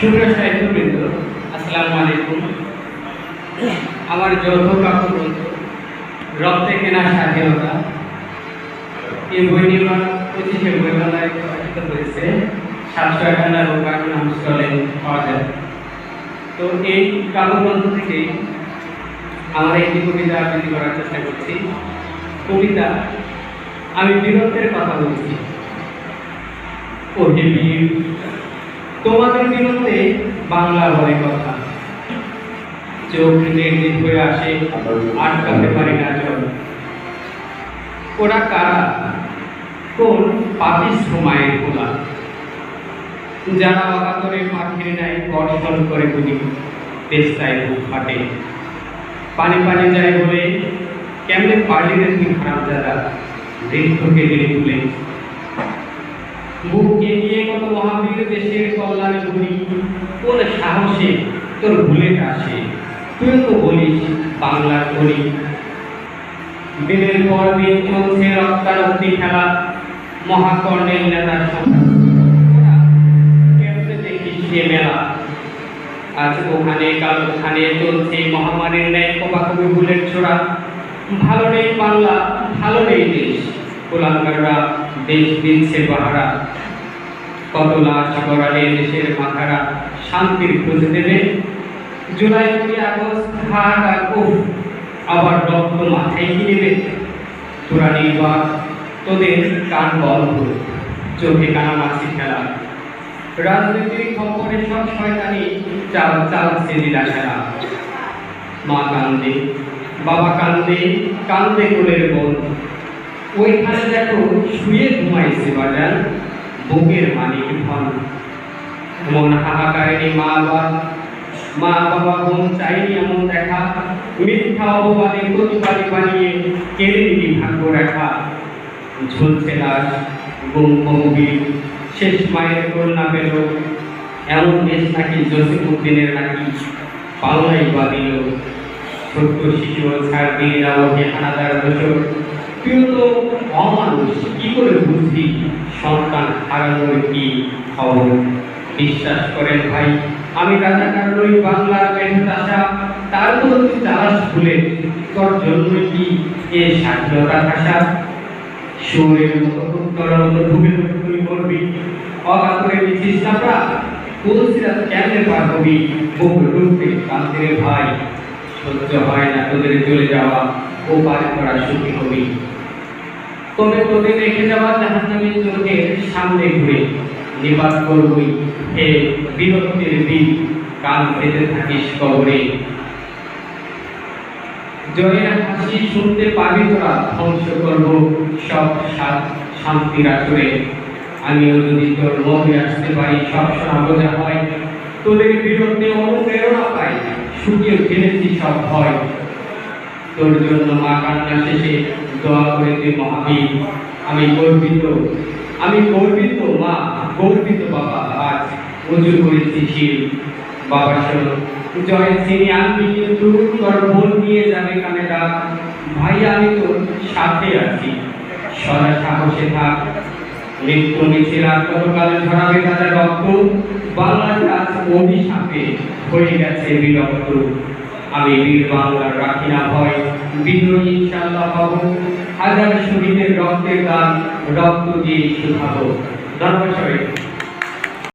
সুপ্রিয় সাহিত্যবৃন্দ, আসসালামু আলাইকুম। আমার যৌথ কাকু বন্ধু রক্তে কেনা স্বাধীনতা এই বই নির্মাণ 25শে বইমেলায় প্রকাশিত হয়েছে। 751 রূপায়ণ নাম স্টলে পাওয়া যায়। তো এই কাব্যগ্রন্থ থেকে আমার একটি কবিতা আবৃত্তি করার চেষ্টা করছি। কবিতা আমি বীরত্বের কথা বলছি। ও হে বীর, তোমাদের বিরুদ্ধে বাংলা বলে কথা, চোখ নির্জিত হয়ে আসে, আটকাতে পারি না জল। ওরা কারা? কোন পাপিষ্ঠ মায়ের গোলা, যারা অকাতরে পাখির ন্যায় বর্ষণ করে গুলি, তেষ্টায় বুক ফাটে, পানি পানি যায় বলে কেমনে পারলি রে তুই খারাপ যারা বৃদ্ধকে দিলে তুলে। বুক এগিয়ে কত মহাবীর দেশের কল্যাণে ঘুরি, কোন সাহসে তোর ভুলেটা আসে, তুই তো বলিস বাংলার ধনী। দিনের পর দিন চলছে রক্তারক্তি খেলা, মহাকর্ণের নেতার সংখ্যা কেমনে দেখিস সে মেলা। আজ ওখানে কাল ওখানে চলছে মহামারীর ন্যায় কোপাকুপি ভুলের ছোড়া। ভালো নেই বাংলা, ভালো নেই দেশ, গোলামগাররা দেশ দিচ্ছে পাহারা। কত লাশ গড়ালে দেশের মাথারা শান্তির খুঁজে দেবে। জুলাই 2 আগস্ট হাহাকার উফ, আবার রক্ত মাথায় কি নেবে। তোরা নির্বাক, তোদের কান বন্ধ, চোখে কানামাছি খেলা। রাজনীতির খবরে সব শয়তানি চাল চালছে লীলা খেলা। মা কান্দে, বাবা কান্দে, কান্দে কোলের বোন। ওইখানে দেখো শুয়ে ঘুমাইছে বাজার বুকের মানিক ধন। এমন হাহাকারে মা বাবা বোন চাইনি এমন দেখা। মিথ্যা অপবাদে প্রতিবাদী বানিয়ে কেড়ে নিবি ভাগ্য রেখা। ঝুলছে লাশ গুম বহুবীর, শেষ মায়ের কন্যা পেল। এমন দেশ নাকি জসিমউদ্দিনের নাকি পাল্লাই বাদিল। ছোট্ট শিশু ছাড় দিয়ে ওকে হানাদার দোষর। তুই তো অমানুষ, কি করে বুঝবি সন্তান হারানোর কি খবর। বিশ্বাস করেন ভাই, আমি রাজাকার নই বাংলার মেহনত আশা। তারপর তুই চালাস ভুলে, তোর জন্যই কি এ স্বাধীনতার আশা। সুরের মতো উত্তরের মতো ঢুকে ঢুকে তুই করবি, অকাতরে দিচ্ছিস চাপড়া। তুলসিরা কেমনে পার হবি, বুক ঢুকতে কান্দের ভাই। সহ্য হয় না তোদের চলে যাওয়া, ও পার করা সুখী হবি। তবে তোদের রেখে যাওয়া জাহান্নামের চোখের সামনে ঘুরে নিবাস করবই হে বীরত্বের বীর, কাল পেতে থাকিস কবরে। জয়ের হাসি শুনতে পাবি তোরা, ধ্বংস করব সব শান্তির আসরে। আমিও যদি তোর মধ্যে আসতে পারি, সব শোনাবো যা হয়। তোদের বিরুদ্ধে অনুপ্রেরণা পাই, শুকিয়ে ফেলেছি সব ভয়। তোর জন্য মা কান্না শেষে দোয়া করে তুই মহাবীর। আমি গর্বিত মা, গর্বিত বাবা। আজ উজু করেছি শির বাবা শোন, জয় চিনি আনবি কিন্তু তোর বোন নিয়ে যাবে কানে ডাক। ভাই আমি তোর সাথে আছি, সদা সাহসে থাক। মৃত্যু মিছিল আর কতকালে ঝরাবে তাদের রক্ত। বাংলার আজ অভিশাপে হয়ে গেছে বিরক্ত। আমি বীর বাংলার রাখি না ভয়, বিদ্রোহী ইনশাআল্লাহ হব। হাজার শহীদের রক্তের দান, রক্ত দিয়ে শুধাবো। ধন্যবাদ।